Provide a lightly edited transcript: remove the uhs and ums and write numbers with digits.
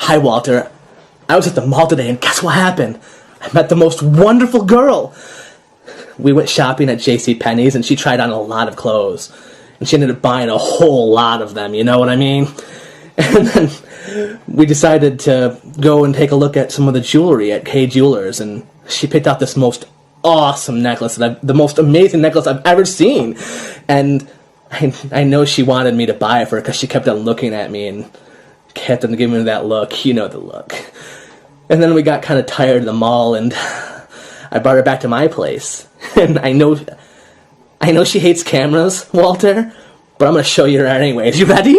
Hi, Walter. I was at the mall today, and guess what happened? I met the most wonderful girl. We went shopping at JCPenney's, and she tried on a lot of clothes. And she ended up buying a whole lot of them, you know what I mean? And then we decided to go and take a look at some of the jewelry at Kay Jewelers, and she picked out this most awesome necklace, the most amazing necklace I've ever seen. And I know she wanted me to buy it for her because she kept on looking at me and kept on giving me that look. You know the look. And then we got kind of tired of the mall, and I brought her back to my place. And I know she hates cameras, Walter, but I'm going to show you her anyways. You ready?